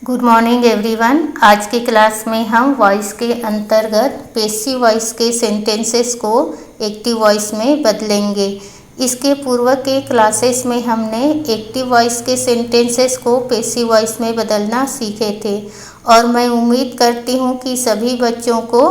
Good morning everyone. आज की class में हम वॉइस के अंतर्गत पैसिव वॉइस के सेंटेंसेस को एक्टिव वॉइस में बदलेंगे। इसके पूर्व के क्लासेस में हमने एक्टिव वॉइस के सेंटेंसेस को पैसिव वॉइस में बदलना सीखे थे और मैं उम्मीद करती हूँ कि सभी बच्चों को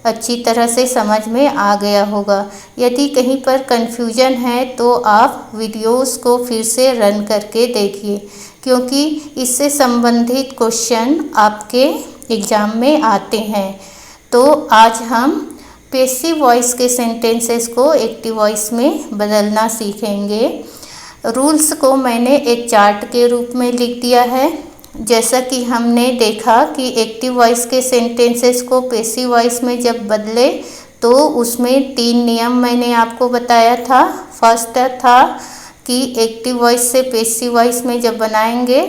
अच्छी तरह से समझ में आ गया होगा। यदि कहीं पर कन्फ्यूजन है तो आप वीडियोस को फिर से रन करके देखिए, क्योंकि इससे संबंधित क्वेश्चन आपके एग्ज़ाम में आते हैं। तो आज हम पैसिव वॉइस के सेंटेंसेस को एक्टिव वॉइस में बदलना सीखेंगे। रूल्स को मैंने एक चार्ट के रूप में लिख दिया है। जैसा कि हमने देखा कि एक्टिव वॉइस के सेंटेंसेस को पैसिव वॉइस में जब बदले तो उसमें 3 नियम मैंने आपको बताया था। फर्स्ट था कि एक्टिव वॉइस से पैसिव वॉइस में जब बनाएंगे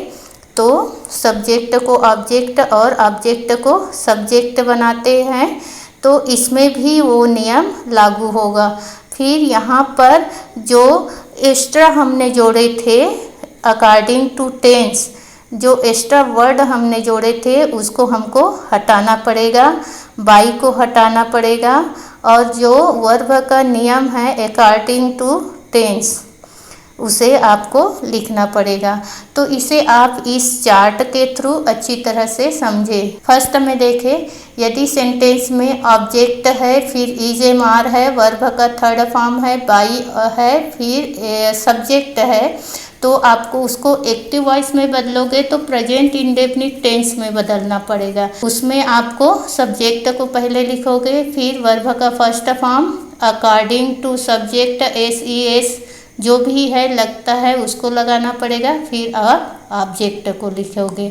तो सब्जेक्ट को ऑब्जेक्ट और ऑब्जेक्ट को सब्जेक्ट बनाते हैं, तो इसमें भी वो नियम लागू होगा। फिर यहाँ पर जो एक्स्ट्रा हमने जोड़े थे अकॉर्डिंग टू टेंस, जो एक्स्ट्रा वर्ड हमने जोड़े थे उसको हमको हटाना पड़ेगा, बाई को हटाना पड़ेगा, और जो वर्ब का नियम है अकॉर्डिंग टू टेंस उसे आपको लिखना पड़ेगा। तो इसे आप इस चार्ट के थ्रू अच्छी तरह से समझें। फर्स्ट में देखें, यदि सेंटेंस में ऑब्जेक्ट है, फिर इज एम आर है, वर्ब का थर्ड फॉर्म है, बाई है, फिर सब्जेक्ट है, तो आपको उसको एक्टिव वॉइस में बदलोगे तो प्रेजेंट इंडेफिनिट टेंस में बदलना पड़ेगा। उसमें आपको सब्जेक्ट को पहले लिखोगे, फिर वर्ब का first form according to subject SES जो भी है लगता है उसको लगाना पड़ेगा, फिर आप ऑब्जेक्ट को लिखोगे।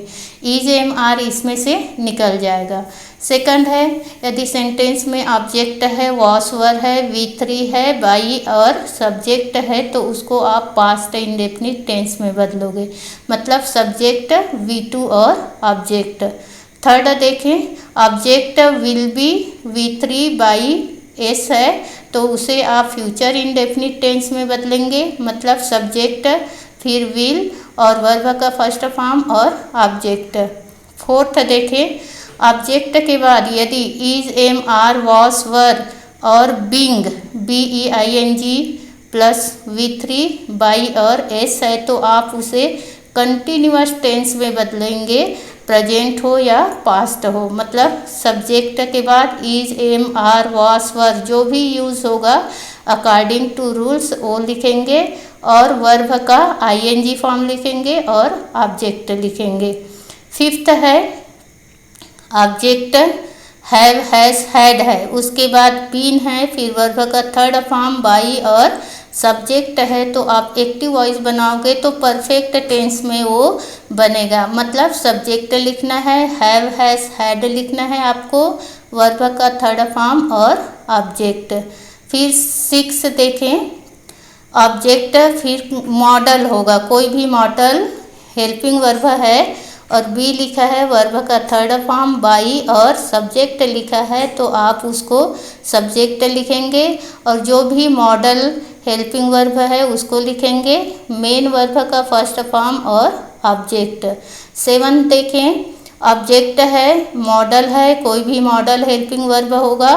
इज एम आर इसमें से निकल जाएगा। सेकंड है, यदि सेंटेंस में ऑब्जेक्ट है, वॉस वर है, V3 है, बाई और सब्जेक्ट है, तो उसको आप पास्ट इंडेफिनिट टेंस में बदलोगे, मतलब सब्जेक्ट V2 और ऑब्जेक्ट। थर्ड देखें, object will be V3 by S है, तो उसे आप फ्यूचर इंडेफिनिट टेंस में बदलेंगे, मतलब सब्जेक्ट फिर विल और वर्ब का फर्स्ट फॉर्म और ऑब्जेक्ट। फोर्थ देखें, ऑब्जेक्ट के बाद यदि is am are was were और being BEING plus V3 by और S है, तो आप उसे कंटिन्यूअस टेंस में बदलेंगे, प्रेजेंट हो या पास्ट हो, मतलब सब्जेक्ट के बाद इज एम आर वॉस वर जो भी यूज़ होगा अकॉर्डिंग टू रूल्स वो लिखेंगे, और वर्ब का ING फॉर्म लिखेंगे और ऑब्जेक्ट लिखेंगे। फिफ्थ है, ऑब्जेक्ट हैव हैज हैड है, उसके बाद बीन है, फिर वर्ब का थर्ड फॉर्म बाई और सब्जेक्ट है, तो आप एक्टिव वॉइस बनाओगे तो परफेक्ट टेंस में वो बनेगा, मतलब सब्जेक्ट लिखना है, हैव हैज हैड लिखना है आपको, वर्ब का थर्ड फॉर्म और ऑब्जेक्ट। फिर 6 देखें, ऑब्जेक्ट फिर मॉडल होगा, कोई भी मॉडल हेल्पिंग वर्ब है और बी लिखा है, वर्ब का थर्ड फॉर्म बाई और सब्जेक्ट लिखा है, तो आप उसको सब्जेक्ट लिखेंगे, और जो भी मॉडल हेल्पिंग वर्ब है उसको लिखेंगे, मेन वर्ब का फर्स्ट फॉर्म और ऑब्जेक्ट। 7 देखें, ऑब्जेक्ट है, मॉडल है, कोई भी मॉडल हेल्पिंग वर्ब होगा,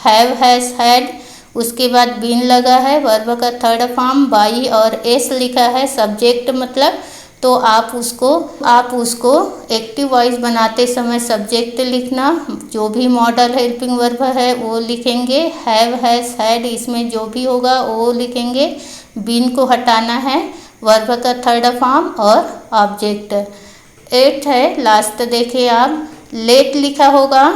हैव हैज हैड, उसके बाद बीन लगा है, वर्ब का थर्ड फॉर्म बाई और S लिखा है सब्जेक्ट, मतलब तो आप उसको एक्टिव वॉइस बनाते समय सब्जेक्ट लिखना, जो भी मॉडल हेल्पिंग वर्ब है वो लिखेंगे, हैव हैज हैड इसमें जो भी होगा वो लिखेंगे, बीन को हटाना है, वर्ब का थर्ड फॉर्म और ऑब्जेक्ट। 8 है, लास्ट देखिए आप, लेट लिखा होगा,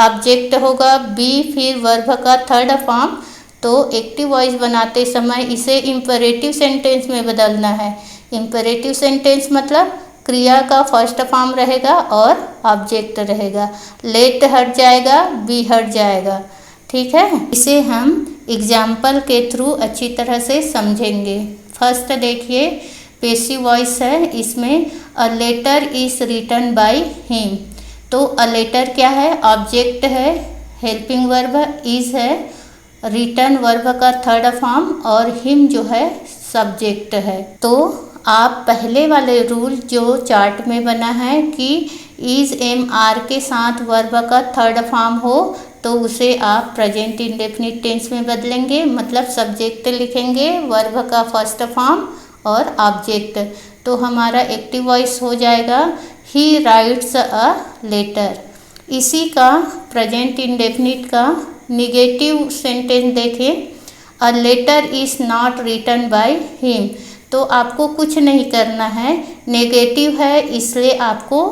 ऑब्जेक्ट होगा बी, फिर वर्ब का थर्ड फॉर्म, तो एक्टिव वॉइस बनाते समय इसे इंपेरेटिव सेंटेंस में बदलना है। इंपेरेटिव सेंटेंस मतलब क्रिया का फर्स्ट फॉर्म रहेगा और ऑब्जेक्ट रहेगा, लेट हट जाएगा, बी हट जाएगा, ठीक है। इसे हम एग्जाम्पल के थ्रू अच्छी तरह से समझेंगे। फर्स्ट देखिए, पैसिव वॉइस है, इसमें a letter is written by him, तो अ लेटर क्या है, ऑब्जेक्ट है, हेल्पिंग वर्ब इज है, रिटन वर्ब का थर्ड फॉर्म और हिम जो है सब्जेक्ट है। तो आप पहले वाले रूल जो चार्ट में बना है कि इज एम आर के साथ वर्ब का थर्ड फॉर्म हो तो उसे आप प्रेजेंट इंडेफिनिट टेंस में बदलेंगे, मतलब सब्जेक्ट लिखेंगे, वर्ब का फर्स्ट फॉर्म और ऑब्जेक्ट। तो हमारा एक्टिव वॉइस हो जाएगा ही राइट्स अ लेटर। इसी का प्रेजेंट इंडेफिनिट का निगेटिव सेंटेंस देखें, a letter is not written by him. तो आपको कुछ नहीं करना है, नेगेटिव है इसलिए आपको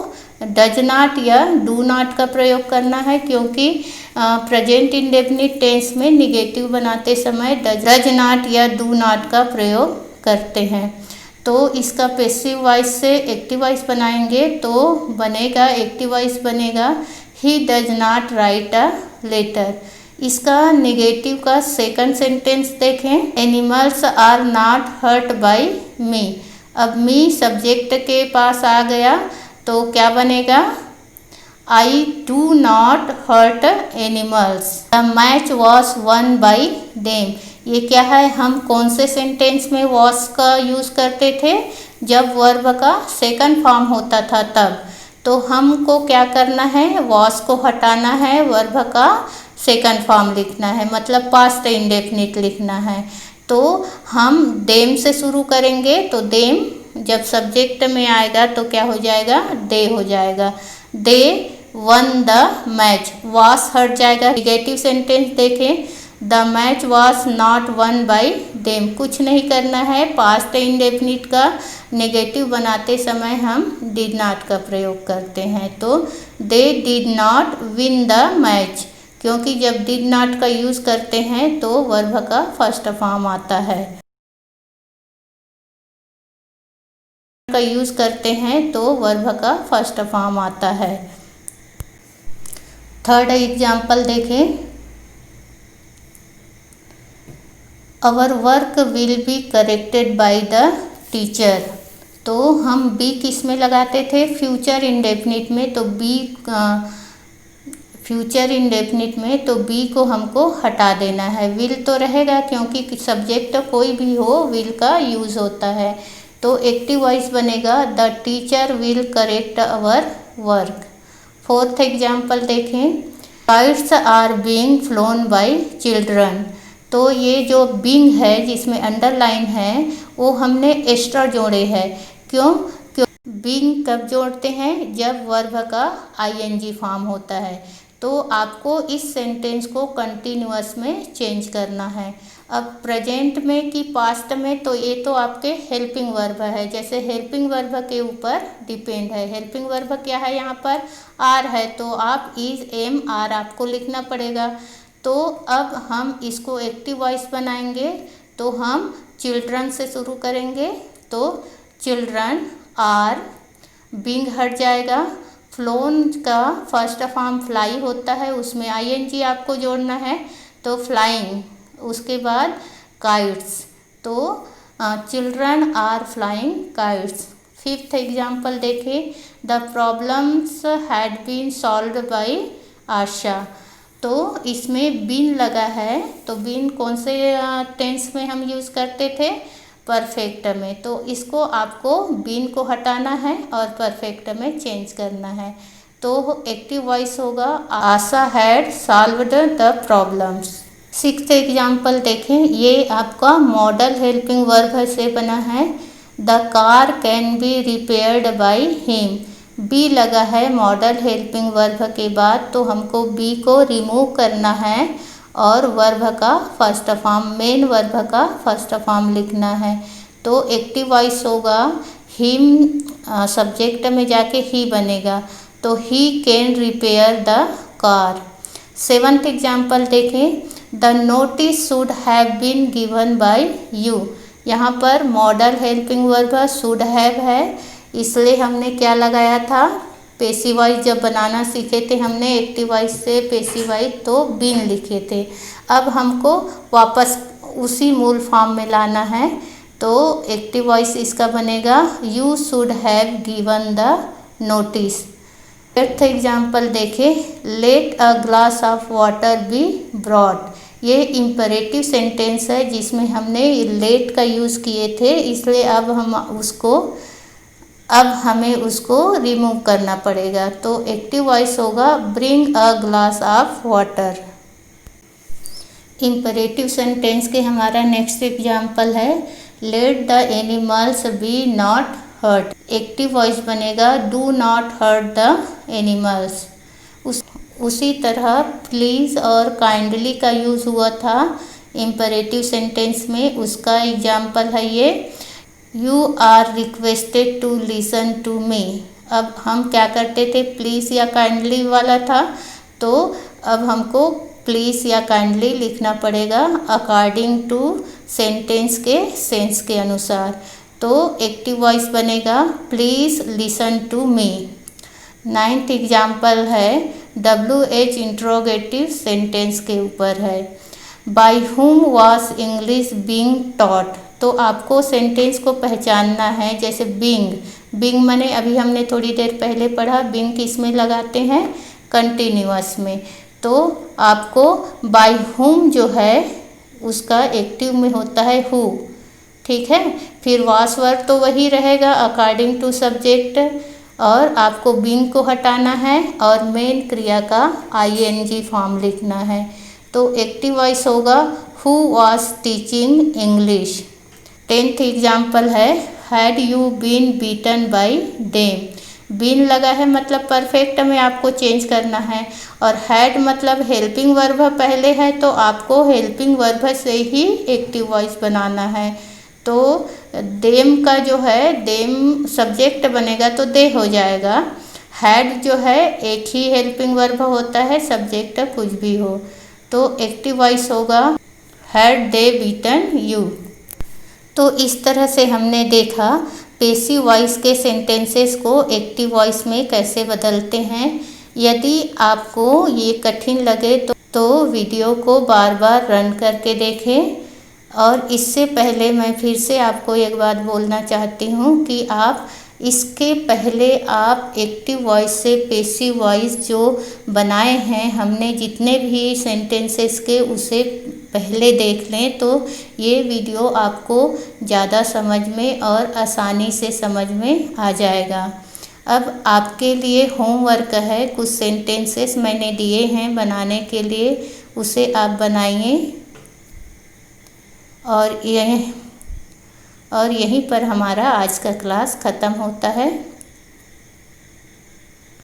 डज नॉट या डू नॉट का प्रयोग करना है, क्योंकि प्रेजेंट इंडेफिनिट टेंस में निगेटिव बनाते समय डज नॉट या डू नॉट का प्रयोग करते हैं। तो इसका पैसिव वॉइस से एक्टिव वॉइस बनाएंगे तो बनेगा, एक्टिव वॉइस बनेगा ही does not write a letter. इसका नेगेटिव का सेकंड सेंटेंस देखें, animals are not hurt by me. अब मी सब्जेक्ट के पास आ गया तो क्या बनेगा, I do not hurt animals. The match was won by them. ये क्या है, हम कौन से सेंटेंस में वॉज का यूज़ करते थे, जब वर्ब का सेकंड फॉर्म होता था तब। तो हमको क्या करना है, वॉज को हटाना है, वर्ब का सेकंड फॉर्म लिखना है, मतलब पास्ट इंडेफिनिट लिखना है। तो हम देम से शुरू करेंगे, तो देम जब सब्जेक्ट में आएगा तो क्या हो जाएगा, दे हो जाएगा। दे वन द मैच, वॉस हट जाएगा। निगेटिव सेंटेंस देखें, the match was not one by them. कुछ नहीं करना है, पास्ट इंडेफिनिट का नेगेटिव बनाते समय हम डिड नॉट का प्रयोग करते हैं। तो they did not win the match, क्योंकि जब डिड नॉट का यूज़ करते हैं तो वर्ब का फर्स्ट फॉर्म आता है, का यूज़ करते हैं तो वर्ब का फर्स्ट फॉर्म आता है। थर्ड एग्जाम्पल देखें, our work will be corrected by the teacher. तो हम बी किस में लगाते थे, फ्यूचर इंडेफिनिट में। तो बी फ्यूचर इंडेफिनिट में तो बी को हमको हटा देना है, विल तो रहेगा क्योंकि सब्जेक्ट कोई भी हो विल का यूज़ होता है। तो एक्टिव वॉइस बनेगा, the teacher will correct our work. Fourth example देखें, kites are being flown by children. तो ये जो बीइंग है जिसमें अंडरलाइन है वो हमने एक्स्ट्रा जोड़े हैं। क्यों, बीइंग कब जोड़ते हैं, जब वर्ब का आईएनजी फॉर्म होता है। तो आपको इस सेंटेंस को कंटिन्यूअस में चेंज करना है। अब प्रेजेंट में कि पास्ट में, तो ये तो आपके हेल्पिंग वर्ब है, जैसे हेल्पिंग वर्ब के ऊपर डिपेंड है। हेल्पिंग वर्ब क्या है, यहाँ पर आर है, तो आप इज एम आर आपको लिखना पड़ेगा। तो अब हम इसको एक्टिव वॉइस बनाएंगे, तो हम चिल्ड्रन से शुरू करेंगे। तो चिल्ड्रन आर, बीइंग हट जाएगा, फ्लोन का फर्स्ट फॉर्म फ्लाई होता है, उसमें आईएनजी आपको जोड़ना है, तो फ्लाइंग। उसके बाद काइट्स, तो children are flying kites. Fifth example देखें, the problems had been solved by Asha. तो इसमें बीन लगा है, तो बीन कौन से टेंस में हम यूज़ करते थे, परफेक्ट में। तो इसको आपको बीन को हटाना है और परफेक्ट में चेंज करना है। तो एक्टिव वॉइस होगा, Asha had solved the problems. Sixth example देखें, ये आपका मॉडल हेल्पिंग वर्ब से बना है, the car can be repaired by him. Be लगा है मॉडल हेल्पिंग वर्ब के बाद, तो हमको बी को रिमूव करना है और वर्ब का फर्स्ट फॉर्म, मेन वर्ब का फर्स्ट फॉर्म लिखना है। तो एक्टिव वॉइस होगा, हिम सब्जेक्ट में जाके ही बनेगा, तो he can repair the car. Seventh example देखें, the notice should have been given by you. यहाँ पर modal helping verb should have है, इसलिए हमने क्या लगाया था, पैसिव वॉइस जब बनाना सीखे थे हमने एक्टिव वॉइस से पैसिव वॉइस, तो बीन लिखे थे। अब हमको वापस उसी मूल फॉर्म में लाना है, तो एक्टिव वॉइस इसका बनेगा, you should have given the notice. Eighth example देखें, let a glass of water be brought. ये इम्परेटिव सेंटेंस है जिसमें हमने लेट का यूज़ किए थे, इसलिए अब हम उसको अब हमें उसको रिमूव करना पड़ेगा। तो एक्टिव वॉइस होगा bring a glass of water. Imperative sentence के हमारा नेक्स्ट एग्जाम्पल है let the animals be not hurt. Active voice बनेगा do not hurt the animals. उसी तरह प्लीज़ और काइंडली का यूज़ हुआ था इम्परेटिव सेंटेंस में, उसका एग्जाम्पल है ये you are requested to listen to me. अब हम क्या करते थे, प्लीज़ या काइंडली वाला था, तो अब हमको प्लीज़ या काइंडली लिखना पड़ेगा अकॉर्डिंग टू सेंटेंस के सेंस के अनुसार। तो एक्टिव वॉइस बनेगा please listen to me. 9th example है WH इंट्रोगेटिव सेंटेंस के ऊपर है। By whom was English being taught. तो आपको सेंटेंस को पहचानना है, जैसे बिंग माने अभी हमने थोड़ी देर पहले पढ़ा, बिंग किस में लगाते हैं, कंटिन्यूअस में। तो आपको बाय हुम जो है उसका एक्टिव में होता है हु, ठीक है। फिर वॉज वर्ब तो वही रहेगा अकॉर्डिंग टू सब्जेक्ट, और आपको बिंग को हटाना है और मेन क्रिया का ING फॉर्म लिखना है। तो एक्टिव वॉइस होगा who was teaching English. 10th example है had you been beaten by them. Been लगा है मतलब परफेक्ट में आपको चेंज करना है, और हैड मतलब हेल्पिंग वर्ब पहले है, तो आपको हेल्पिंग वर्ब से ही एक्टिव वॉइस बनाना है। तो देम का जो है, देम सब्जेक्ट बनेगा तो दे हो जाएगा। हैड जो है एक ही हेल्पिंग वर्ब होता है, सब्जेक्ट कुछ भी हो। तो एक्टिव वॉइस होगा हैड दे बीटन यू। तो इस तरह से हमने देखा पैसिव वॉइस के सेंटेंसेस को एक्टिव वॉइस में कैसे बदलते हैं। यदि आपको ये कठिन लगे तो वीडियो को बार बार रन करके देखें। और इससे पहले मैं फिर से आपको एक बात बोलना चाहती हूँ कि आप इसके पहले आप एक्टिव वॉइस से पैसिव वॉइस जो बनाए हैं हमने जितने भी सेंटेंसेस के, उसे पहले देख लें, तो ये वीडियो आपको ज़्यादा समझ में और आसानी से समझ में आ जाएगा। अब आपके लिए होमवर्क है, कुछ सेंटेंसेस मैंने दिए हैं बनाने के लिए, उसे आप बनाइए। और यहीं पर हमारा आज का क्लास ख़त्म होता है।